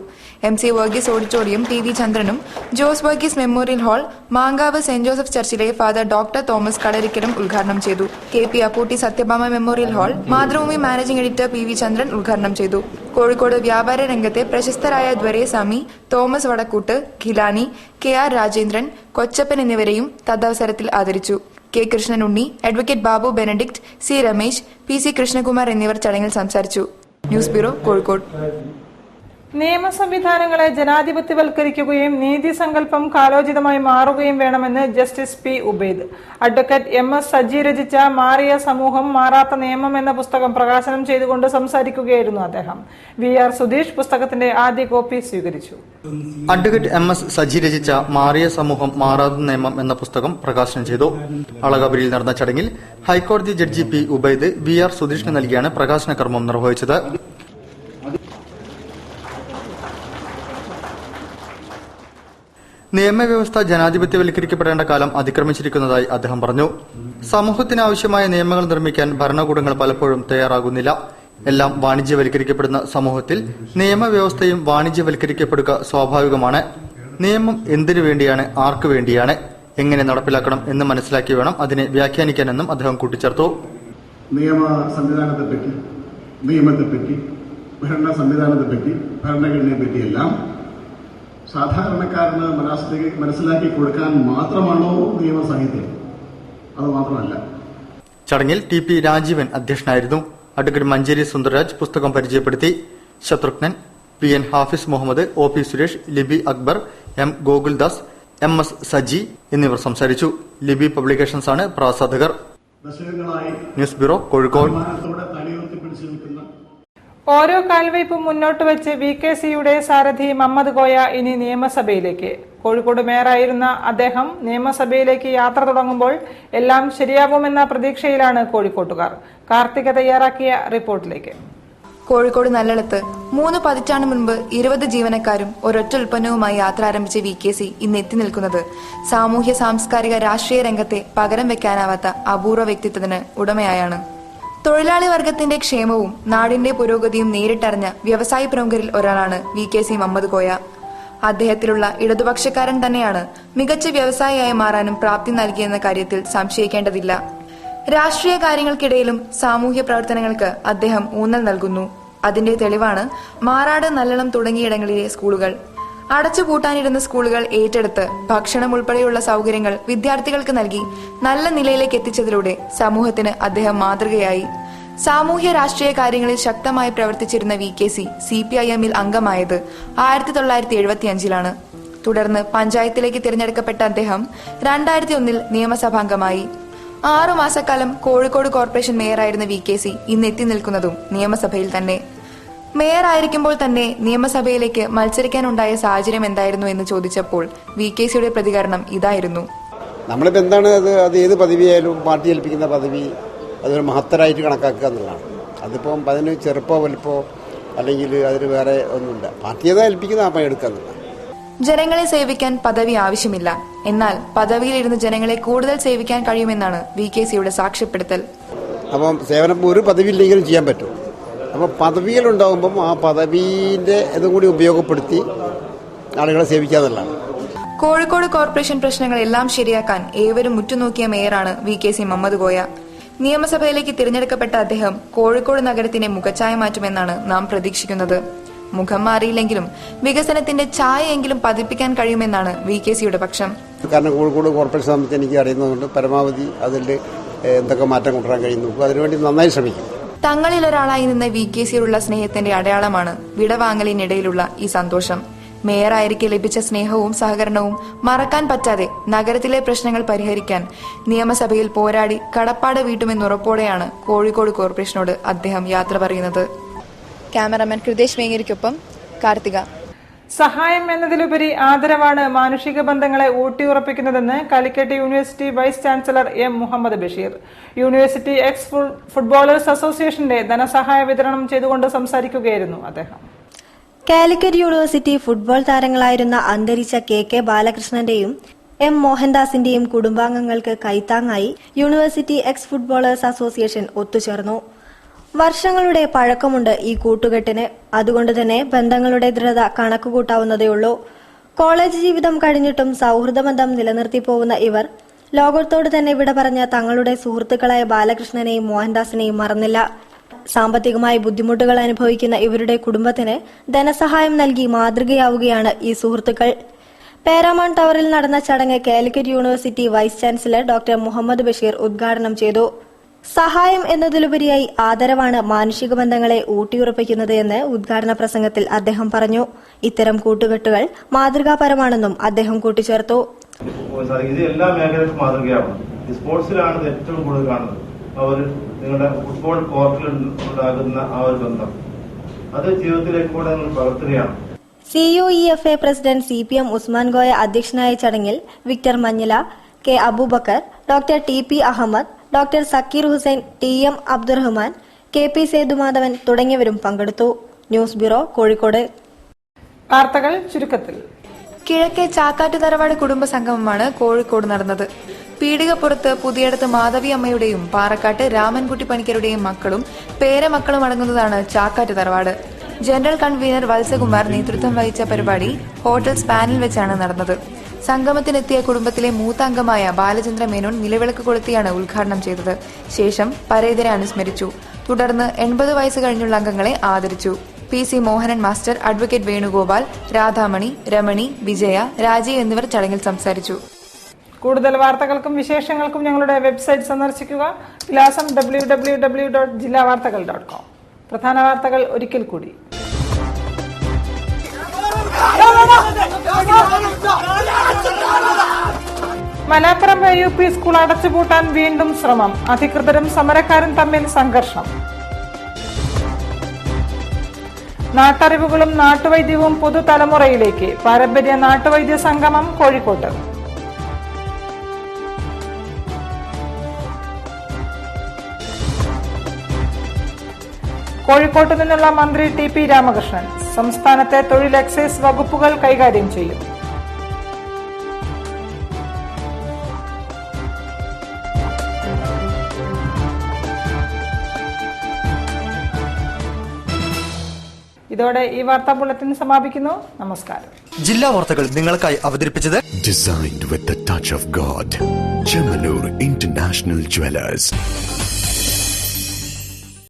MC വർഗീസ് ഓഡിറ്റോറിയം PV ചന്ദ്രനും Jose Varghese memorial hall Mankavu saint Joseph ചർച്ചിലെ ഫാദർ ഡോക്ടർ തോമസ് കളരിക്കലും ഉദ്ഘാടനം ചെയ്തു. KP Appootty Sathyabhama memorial hall Mathrubhumi managing editor PV Chandran ഉദ്ഘാടനം ചെയ്തു. കോഴിക്കോട് വ്യാപാര രംഗത്തെ പ്രശസ്തരായ ദ്വരേസ്വാമി, തോമസ് വടക്കൂട്ട്, ഖിലാനി, KR രാജേന്ദ്രൻ, കൊച്ചപ്പൻ എന്നിവരെയും തദവസരത്തിൽ ആദരിച്ചു. K Krishnanunni, advocate Babu Benedict, C Ramesh, PC Krishnakumar എന്നിവർ ചടങ്ങിൽ സംസാരിച്ചു. News bureau, Kozhikode. നിയമ സംവിധാനങ്ങളെ ജനാധിപത്യവൽക്കരിക്കുകയും നീതി സങ്കല്പം കാലോചിതമായി മാറുകയും വേണമെന്ന് justice P Ubaid. Advocate MS Saji രചിച്ച മാറിയ സമൂഹം മാറാത്ത നിയമം എന്ന പുസ്തകം പ്രകാശനം ചെയ്തുകൊണ്ട് സംസാരിക്കുകയായിരുന്നു അദ്ദേഹം. VR സുധീഷ് പുസ്തകത്തിന്റെ ആദ്യ കോപ്പി സ്വീകരിച്ചു. അഡ്വക്കേറ്റ് MS സജി രചിച്ച മാറിയ സമൂഹം മാറാത്ത നിയമം എന്ന പുസ്തകം പ്രകാശനം ചെയ്തു. അളകബരിയിൽ നടന്ന ചടങ്ങിൽ ഹൈക്കോടതി ജഡ്ജി P ഉബൈദ് VR സുധീഷിന് നൽകിയാണ് പ്രകാശന കർമ്മം നിർവഹിച്ചത്. നിയമവ്യവസ്ഥ ജനാധിപത്യവൽക്കരിക്കപ്പെടേണ്ട കാലം അതിക്രമിച്ചിരിക്കുന്നതായി അദ്ദേഹം പറഞ്ഞു. സമൂഹത്തിനാവശ്യമായ നിയമങ്ങൾ നിർമ്മിക്കാൻ ഭരണകൂടങ്ങൾ പലപ്പോഴും തയ്യാറാകുന്നില്ല. എല്ലാം വാണിജ്യവൽക്കരിക്കപ്പെടുന്ന സമൂഹത്തിൽ നിയമവ്യവസ്ഥയും വാണിജ്യവൽക്കരിക്കപ്പെടുക സ്വാഭാവികമാണ്. നിയമം എന്തിനു വേണ്ടിയാണ്, ആർക്കു വേണ്ടിയാണ്, എങ്ങനെ നടപ്പിലാക്കണം എന്ന് മനസ്സിലാക്കി വേണം അതിനെ വ്യാഖ്യാനിക്കാനെന്നും അദ്ദേഹം കൂട്ടിച്ചേർത്തു. നിയമ സംവിധാനത്തെപ്പറ്റി, നിയമത്തെപ്പറ്റി, ഭരണ സംവിധാനത്തെപ്പറ്റി, ഭരണഘടനയെപ്പറ്റി എല്ലാം സാധാരണക്കാരന് മനസ്സിലാക്കി കൊടുക്കാൻ മാത്രമാണോ നിയമസാഹിത്യം? അത് മാത്രമല്ല. ചടങ്ങിൽ TP രാജീവൻ അധ്യക്ഷനായിരുന്നു. അഡ്വക്കേറ്റ് മഞ്ചേരി സുന്ദർരാജ് പുസ്തകം പരിചയപ്പെടുത്തി. Shatrughan, PN Hafiz Muhammad, OP Suresh, Libi Akbar, M Gokuldas, MS Saji എന്നിവർ സംസാരിച്ചു. ലിബി പബ്ലിക്കേഷൻസ് ആണ് പ്രാസാധകർ. News bureau, Kozhikode. ഓരോ കാൽവയ്പും മുന്നോട്ട് വെച്ച് VKCയുടെ സാരഥി മമ്മദ് കോയ ഇനി നിയമസഭയിലേക്ക്. കോഴിക്കോട് മേയറായിരുന്ന അദ്ദേഹം നിയമസഭയിലേക്ക് യാത്ര തുടങ്ങുമ്പോൾ എല്ലാം ശരിയാവുമെന്ന പ്രതീക്ഷയിലാണ് കോഴിക്കോട്ടുകാർ. കാർത്തിക തയ്യാറാക്കിയ റിപ്പോർട്ടിലേക്ക്. കോഴിക്കോട് നല്ലളത്ത് 3 പതിറ്റാണ്ട് മുൻപ് 20 ജീവനക്കാരും ഒരൊറ്റ ഉൽപ്പന്നവുമായി യാത്ര ആരംഭിച്ച VKC ഇന്ന് എത്തി നിൽക്കുന്നത് സാമൂഹ്യ സാംസ്കാരിക രാഷ്ട്രീയ രംഗത്തെ പകരം വെക്കാനാവാത്ത അപൂർവ വ്യക്തിത്വത്തിന് ഉടമയായാണ്. തൊഴിലാളി വർഗത്തിന്റെ ക്ഷേമവും നാടിന്റെ പുരോഗതിയും നേരിട്ടറിഞ്ഞ വ്യവസായ പ്രമുഖരിൽ ഒരാളാണ് VKC മമ്മദ് കോയ. അദ്ദേഹത്തിലുള്ള ഇടതുപക്ഷക്കാരൻ തന്നെയാണ് മികച്ച വ്യവസായിയായി മാറാനും പ്രാപ്തി നൽകിയെന്ന കാര്യത്തിൽ സംശയിക്കേണ്ടതില്ല. രാഷ്ട്രീയ കാര്യങ്ങൾക്കിടയിലും സാമൂഹ്യ പ്രവർത്തനങ്ങൾക്ക് അദ്ദേഹം ഊന്നൽ നൽകുന്നു. അതിന്റെ തെളിവാണ് മാറാട്, നല്ലളം തുടങ്ങിയിടങ്ങളിലെ സ്കൂളുകൾ. അടച്ചുപൂട്ടാനിരുന്ന സ്കൂളുകൾ ഏറ്റെടുത്ത് ഭക്ഷണം ഉൾപ്പെടെയുള്ള സൗകര്യങ്ങൾ വിദ്യാർത്ഥികൾക്ക് നൽകി നല്ല നിലയിലേക്ക് എത്തിച്ചതിലൂടെ സമൂഹത്തിന് അദ്ദേഹം മാതൃകയായി. സാമൂഹ്യ രാഷ്ട്രീയ കാര്യങ്ങളിൽ ശക്തമായി പ്രവർത്തിച്ചിരുന്ന VKC CPIM-ൽ അംഗമായത് 1975-ലാണ്. തുടർന്ന് പഞ്ചായത്തിലേക്ക് തിരഞ്ഞെടുക്കപ്പെട്ട അദ്ദേഹം 2001-ൽ നിയമസഭാംഗമായി. 6 മാസക്കാലം കോഴിക്കോട് കോർപ്പറേഷൻ മേയറായിരുന്ന VKC ഇന്ന് എത്തി നിൽക്കുന്നതും നിയമസഭയിൽ തന്നെ. മേയറായിരിക്കുമ്പോൾ തന്നെ നിയമസഭയിലേക്ക് മത്സരിക്കാനുണ്ടായ സാഹചര്യം എന്തായിരുന്നു എന്ന് ചോദിച്ചപ്പോൾ VKCയുടെ പ്രതികരണം ഇതായിരുന്നു. നമ്മളിപ്പോൾ എന്താണ് അത് ഏത് പദവിയായാലും പാർട്ടി ഏൽപ്പിക്കുന്ന പദവി അതൊരു മഹത്തരായിട്ട് കണക്കാക്കുക എന്നുള്ളതാണ്. അതിപ്പം അതിന് ചെറുപ്പോ വലുപ്പോ അല്ലെങ്കിൽ അതിന് വേറെ ഒന്നുമില്ല. പാർട്ടി ഏതാ ഏൽപ്പിക്കുന്ന ആ പണി എടുക്കുക എന്നുള്ളതാണ്. ജനങ്ങളെ സേവിക്കാൻ പദവി ആവശ്യമില്ല, എന്നാൽ പദവിയിലിരുന്ന് ജനങ്ങളെ കൂടുതൽ സേവിക്കാൻ കഴിയുമെന്നാണ് VKCയുടെ സാക്ഷ്യപ്പെടുത്തൽ. അപ്പം സേവനം ഒരു പദവിയില്ലെങ്കിലും ചെയ്യാൻ പറ്റും. അപ്പോൾ പദവികളുണ്ടാകുമ്പം ആ പദവീൻ്റെ ഇതും കൂടി ഉപയോഗപ്പെടുത്തി ആളുകളെ സേവിക്കാന്നുള്ളതാണ്. കോഴിക്കോട് കോർപ്പറേഷൻ പ്രശ്നങ്ങളെല്ലാം ശരിയാക്കാൻ ഏവരും ഉറ്റുനോക്കിയ മേയറാണ് VKC മുഹമ്മദ് കോയ. നിയമസഭയിലേക്ക് തിരഞ്ഞെടുക്കപ്പെട്ട അദ്ദേഹം കോഴിക്കോട് നഗരത്തിന്റെ മുഖച്ഛായ മാറ്റുമെന്നാണ് നാം പ്രതീക്ഷിക്കുന്നത്. മുഖം മാറിയില്ലെങ്കിലും വികസനത്തിന്റെ ഛായയെങ്കിലും പതിപ്പിക്കാൻ കഴിയുമെന്നാണ് VKCയുടെ പക്ഷം. കാരണം കോഴിക്കോട് കോർപ്പറേഷൻ സംബന്ധിച്ച് എനിക്ക് അറിയുന്നതുകൊണ്ട് പരമാവധി അതിൽ എന്തൊക്കെ മാറ്റം കൊണ്ടുവരാൻ കഴിയുന്നു അതിനുവേണ്ടി നന്നായി ശ്രമിക്കും. തങ്ങളിൽ ഒരാളായി നിന്ന് VKCയോടുള്ള സ്നേഹത്തിന്റെ അടയാളമാണ് വിടവാങ്ങലിനിടയിലുള്ള ഈ സന്തോഷം. മേയറായിരിക്കെ ലഭിച്ച സ്നേഹവും സഹകരണവും മറക്കാൻ പറ്റാതെ നഗരത്തിലെ പ്രശ്നങ്ങൾ പരിഹരിക്കാൻ നിയമസഭയിൽ പോരാടി കടപ്പാട് വീട്ടുമെന്നുറപ്പോടെയാണ് കോഴിക്കോട് കോർപ്പറേഷനോട് അദ്ദേഹം യാത്ര പറയുന്നത്. ക്യാമറാമാൻ കൃതേഷ് വേങ്ങേരിക്കൊപ്പം കാർത്തിക. സഹായം എന്നതിലുപരി ആദരവാണ് മാനുഷിക ബന്ധങ്ങളെ ഊട്ടിയുറപ്പിക്കുന്നതെന്ന് Calicut university vice chancellor M. Muhammad Basheer. University ex footballers അസോസിയേഷന്റെ ധനസഹായ വിതരണം ചെയ്തുകൊണ്ട് സംസാരിക്കുകയായിരുന്നു അദ്ദേഹം. കാലിക്കറ്റ് യൂണിവേഴ്സിറ്റി ഫുട്ബോൾ താരങ്ങളായിരുന്ന അന്തരിച്ച KK ബാലകൃഷ്ണന്റെയും M. മോഹൻദാസിന്റെയും കുടുംബാംഗങ്ങൾക്ക് കൈത്താങ്ങായി യൂണിവേഴ്സിറ്റി എക്സ് ഫുട്ബോളേഴ്സ് അസോസിയേഷൻ ഒത്തുചേർന്നു. വർഷങ്ങളുടെ പഴക്കമുണ്ട് ഈ കൂട്ടുകെട്ടിന്. അതുകൊണ്ട് തന്നെ ബന്ധങ്ങളുടെ ദൃഢത കണക്കുകൂട്ടാവുന്നതേയുള്ളൂ. കോളേജ് ജീവിതം കഴിഞ്ഞിട്ടും സൗഹൃദ ബന്ധം നിലനിർത്തി പോകുന്ന ഇവർ ലോകത്തോട് തന്നെ വിട പറഞ്ഞ തങ്ങളുടെ സുഹൃത്തുക്കളായ ബാലകൃഷ്ണനെയും മോഹൻദാസിനെയും മറന്നില്ല. സാമ്പത്തികമായി ബുദ്ധിമുട്ടുകൾ അനുഭവിക്കുന്ന ഇവരുടെ കുടുംബത്തിന് ധനസഹായം നൽകി മാതൃകയാവുകയാണ് ഈ സുഹൃത്തുക്കൾ. പേരാമൗണ്ട് ടവറിൽ നടന്ന ചടങ്ങ് Calicut university vice chancellor doctor Muhammad Basheer ഉദ്ഘാടനം ചെയ്തു. സഹായം എന്നതിലുപരിയായി ആദരവാണ് മാനുഷിക ബന്ധങ്ങളെ ഊട്ടിയുറപ്പിക്കുന്നത് എന്ന് ഉദ്ഘാടന പ്രസംഗത്തിൽ അദ്ദേഹം പറഞ്ഞു. ഇത്തരം കൂട്ടുകെട്ടുകൾ മാതൃകാപരമാണെന്നും അദ്ദേഹം കൂട്ടിച്ചേർത്തു. ഇത് എല്ലാ മേഖലയ്ക്കും മാതൃകയാവണം. സ്പോർട്സിലാണ് ഇത് ഏറ്റവും കൂടുതൽ കാണുന്നത്. നിങ്ങളുടെ ഫുട്ബോൾ കോർട്ടിൽ ഉണ്ടാകുന്ന ആ ഒരു ബന്ധം അത് ജീവിതത്തിലേക്ക് കൂടെ നിങ്ങൾ പകർത്തുകയാണ്. CUEFA president CPM Usman Goya അധ്യക്ഷനായ ചടങ്ങിൽ Victor Manjila, K. Abubakar, doctor TP Ahmed, doctor Zakir Hussain, TM Abdurahman, KP Sethumadhavan തുടങ്ങിയവരും പങ്കെടുത്തു. News bureau, Kozhikode. വാർത്തകൾ ചുരുക്കത്തിൽ. കിഴക്കേ ചാക്കാട്ട് തറവാട് കുടുംബ സംഗമമാണ് കോഴിക്കോട് നടന്നത്. പീടികപ്പുറത്ത് പുതിയടത്ത് മാധവി അമ്മയുടെയും പാറക്കാട്ട് രാമൻകുട്ടി പണിക്കരുടെയും മക്കളും പേരമക്കളും അടങ്ങുന്നതാണ് ചാക്കാട്ട് തറവാട്. ജനറൽ കൺവീനർ വത്സകുമാർ നേതൃത്വം വഹിച്ച പരിപാടി ഹോട്ടൽ സ്പാനിൽ വെച്ചാണ് നടന്നത്. സംഗമത്തിനെത്തിയ കുടുംബത്തിലെ മൂത്ത അംഗമായ ബാലചന്ദ്ര മേനോൻ നിലവിളക്ക് കൊളുത്തിയാണ് ഉദ്ഘാടനം ചെയ്തത്. ശേഷം പരേതരെ അനുസ്മരിച്ചു. തുടർന്ന് 80 വയസ്സ് കഴിഞ്ഞുള്ള അംഗങ്ങളെ ആദരിച്ചു. PC Mohanan master, advocate Venugopal, Radhamani, Ramani, Vijaya, Rajeev എന്നിവർ ചടങ്ങിൽ സംസാരിച്ചു. കൂടുതൽ വാർത്തകൾക്കും വിശേഷങ്ങൾക്കും ഞങ്ങളുടെ വെബ്സൈറ്റ് സന്ദർശിക്കുക. വിലാസം www.jillavartakal.com. പ്രധാന വാർത്തകൾ ഒരിക്കൽ കൂടി. മലപ്പുറം UP സ്കൂൾ അടച്ചുപൂട്ടാൻ വീണ്ടും ശ്രമം. അധികൃതരും സമരക്കാരും തമ്മിൽ സംഘർഷം. നാട്ടറിവുകളും നാട്ടുവൈദ്യവും പുതുതലമുറയിലേക്ക്. പാരമ്പര്യ നാട്ടുവൈദ്യ സംഗമം കോഴിക്കോട്ട്. കോഴിക്കോട്ട് നിന്നുള്ള മന്ത്രി TP രാമകൃഷ്ണൻ സംസ്ഥാനത്തെ തൊഴിൽ എക്സൈസ് വകുപ്പുകൾ കൈകാര്യം ചെയ്യും. ഇതോടെ ഈ വാർത്താ ബുള്ളറ്റിൻ സമാപിക്കുന്നു. നമസ്കാരം. ജില്ലാ വാർത്തകൾ നിങ്ങൾക്കായി അവതരിപ്പിച്ചത് Designed with the touch of God. Chemanur International Jewelers.